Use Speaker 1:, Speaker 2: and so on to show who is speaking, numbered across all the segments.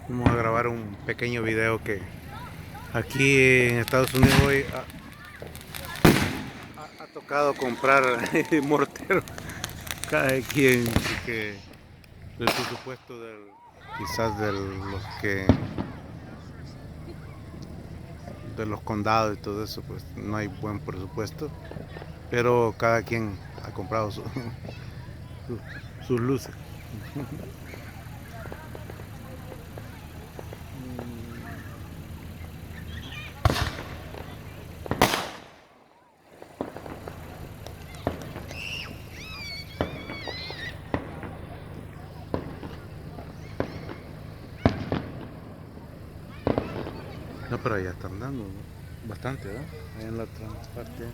Speaker 1: Vamos a grabar un pequeño video que aquí en Estados Unidos hoy ha tocado comprar mortero cada quien que del presupuesto quizás de los condados y todo eso, pues no hay buen presupuesto, pero cada quien ha comprado sus luces. No, pero ya están dando bastante, ¿verdad? Ahí en la otra parte.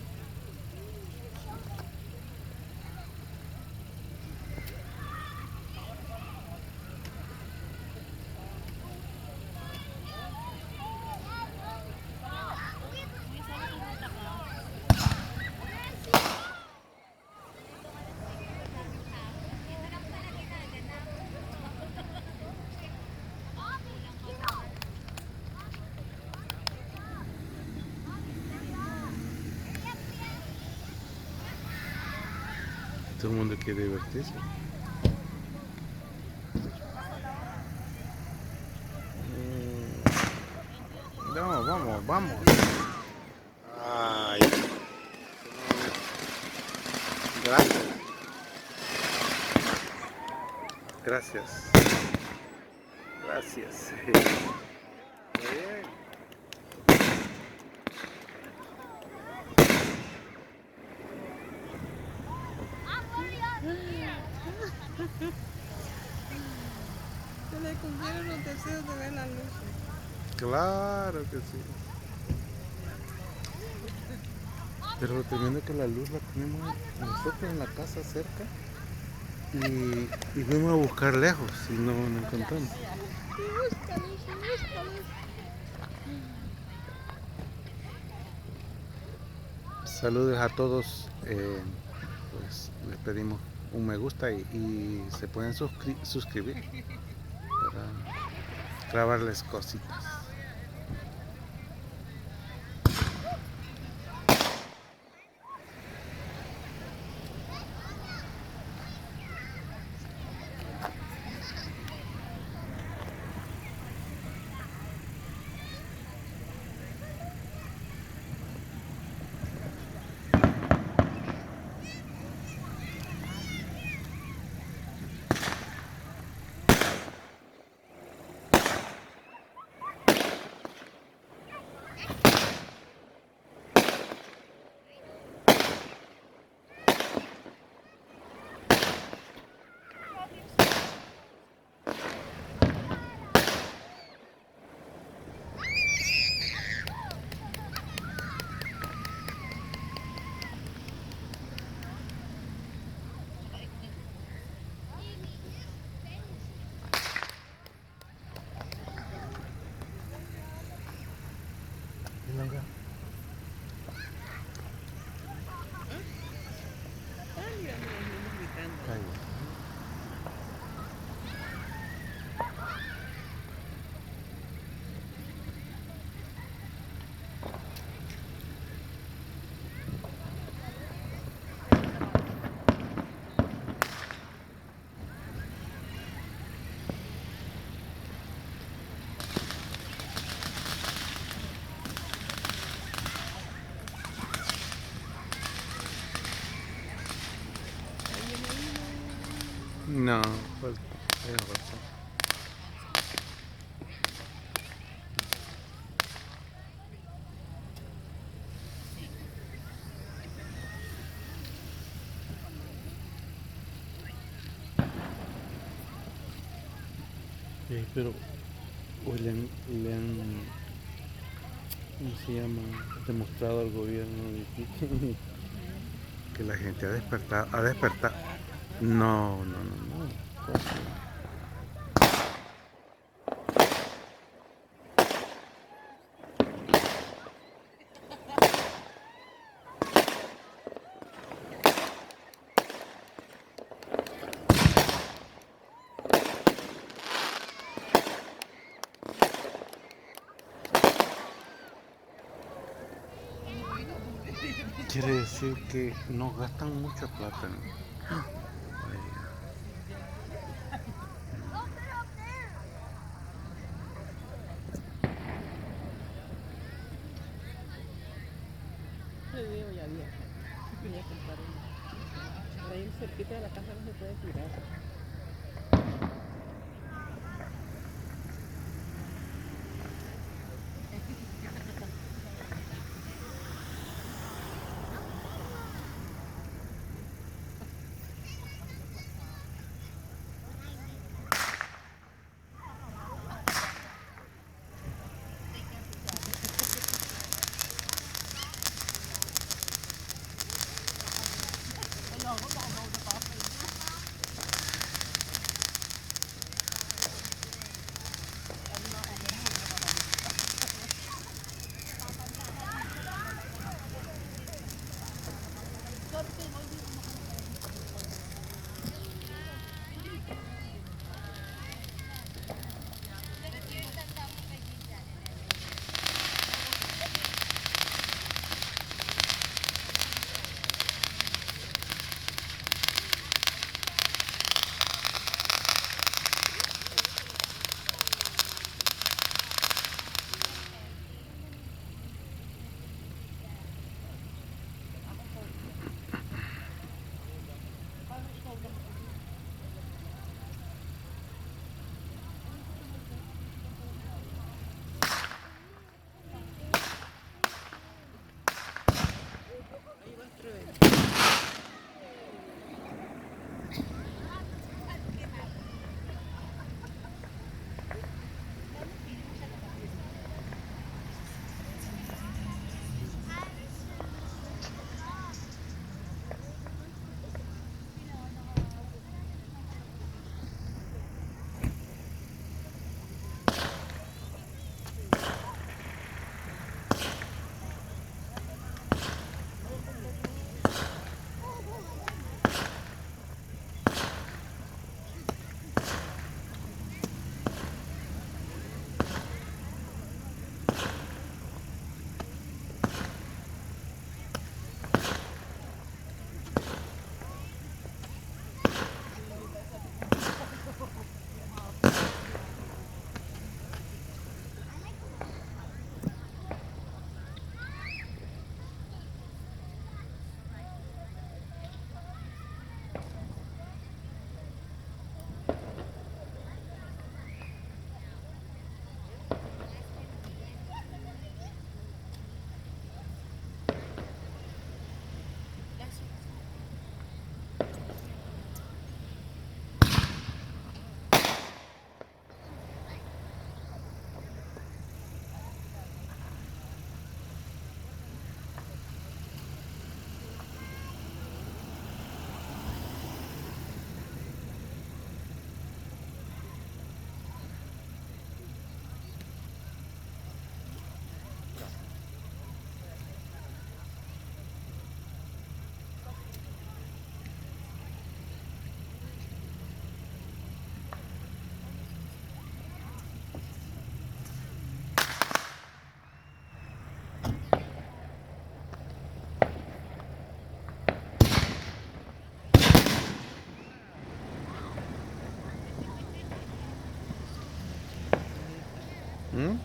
Speaker 1: Todo el mundo quiere divertirse. Vamos, vamos, vamos. Ay, gracias. Gracias. Gracias. Muy bien.
Speaker 2: Se le cumplieron los deseos de ver la luz.
Speaker 1: Claro que sí. Pero lo tremendo es que la luz la tenemos nosotros en la casa cerca y fuimos a buscar lejos y no encontramos.
Speaker 2: Y búscalo, y búscalo.
Speaker 1: Saludos a todos. Pues les pedimos un me gusta y se pueden suscribir para grabarles cositas.
Speaker 2: Ay, mira, mira, el niño gritando. Ahí viene
Speaker 1: No, pues falta. Pero hoy ¿cómo se llama? Demostrado al gobierno de que la gente ha despertado. No, no, no, no. quiere decir que no gastan mucha plata, ¿no?
Speaker 2: Le digo ya había. Voy a comprar uno. Por ahí cerquita de la casa no se puede tirar.
Speaker 1: ¿Mm?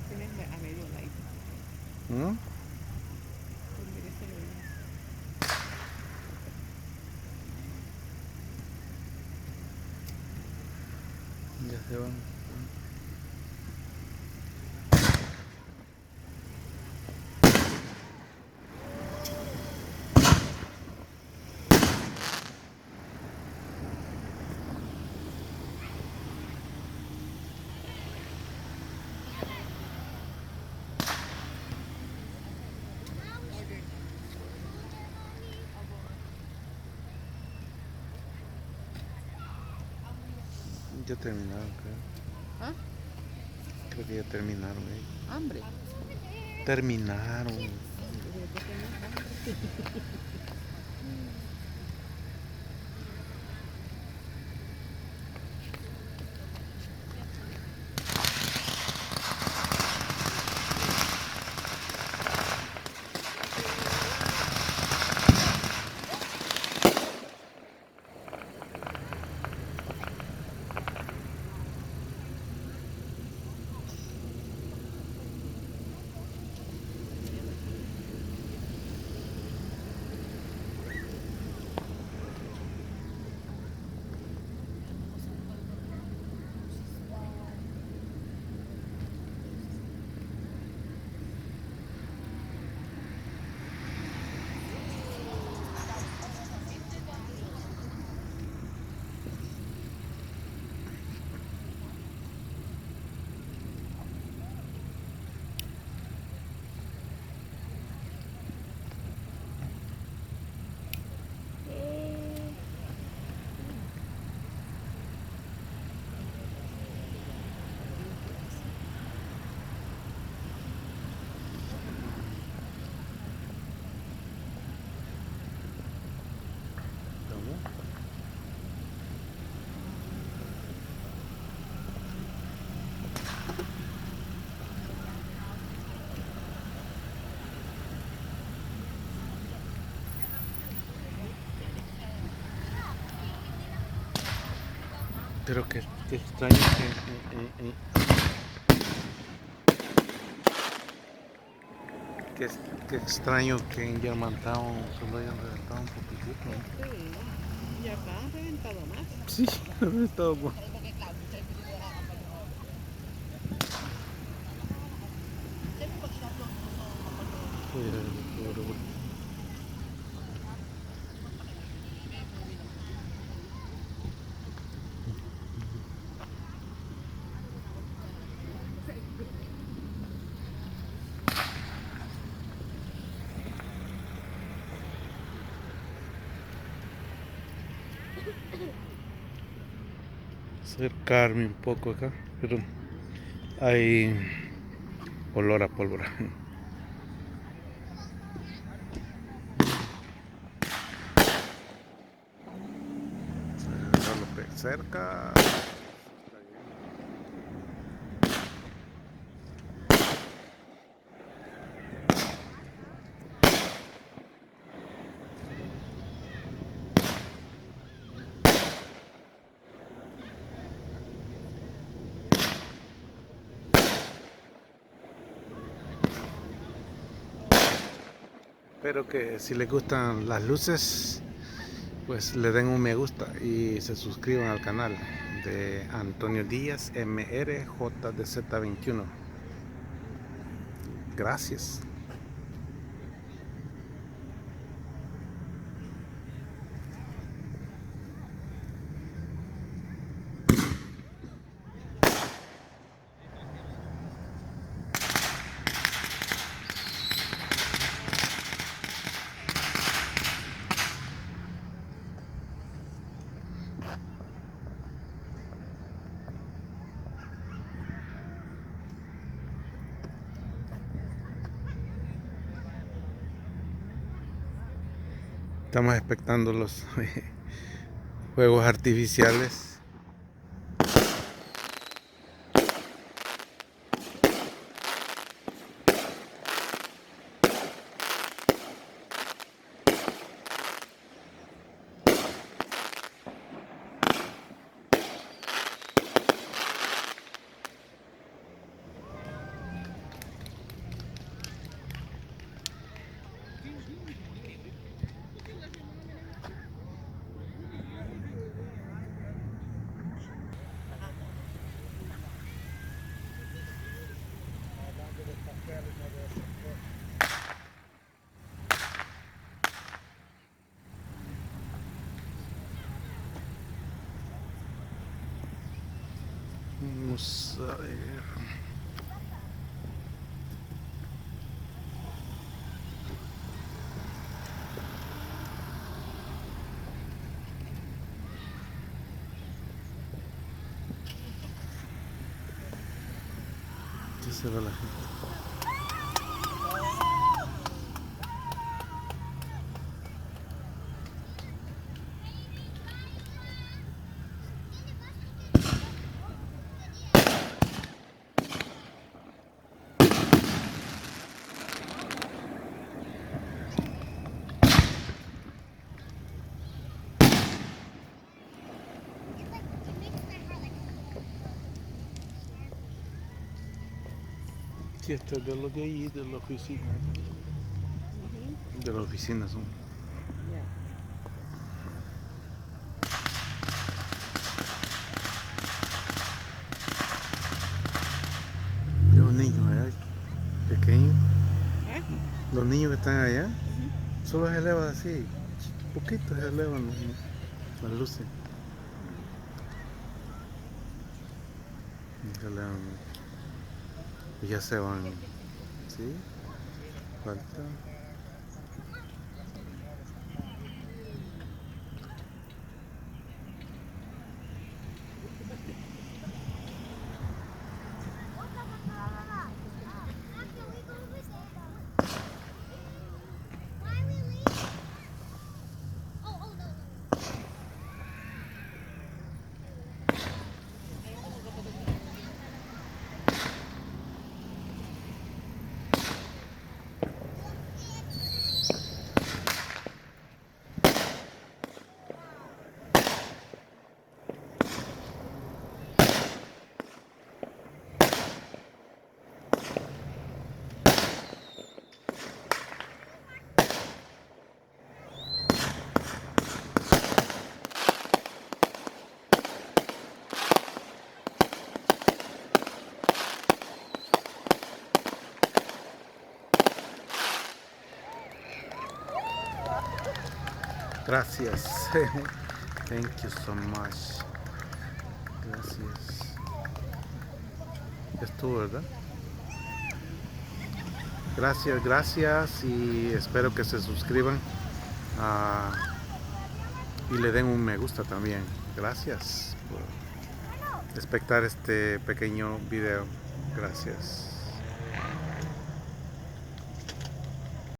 Speaker 2: Tienes a medio light.
Speaker 1: ¿Mm? Ya se van. Ya terminaron, creo.
Speaker 2: ¿Ah?
Speaker 1: Creo que ya terminaron ahí.
Speaker 2: Hambre.
Speaker 1: Terminaron.
Speaker 2: Desde que tenías hambre.
Speaker 1: Pero qué extraño que, qué extraño que en Germantown solo hayan reventado un poquitito.
Speaker 2: Sí. Y acá han reventado más.
Speaker 1: Sí, han estado por... acercarme un poco acá, pero hay olor a pólvora. Solo cerca. Espero que si les gustan las luces, pues le den un me gusta y se suscriban al canal de Antonio Díaz MRJDZ21. Gracias. Estamos expectando los fuegos artificiales. Vamos a ver. Sí se ve la gente. Sí, esto es de los de allí, de la oficina.
Speaker 2: Ujú.
Speaker 1: De la oficina son.
Speaker 2: Ya.
Speaker 1: Los niños allá, pequeños.
Speaker 2: ¿Ah?
Speaker 1: Los niños que están allá,
Speaker 2: Ujú.
Speaker 1: solo se elevan así. Poquito se elevan las luces. Y se elevan. Y ya se van. ¿Sí? Falta. Gracias. Thank you so much. Gracias. Es tú, ¿verdad? Gracias, gracias y espero que se suscriban y le den un me gusta también. Gracias por espectar este pequeño video. Gracias.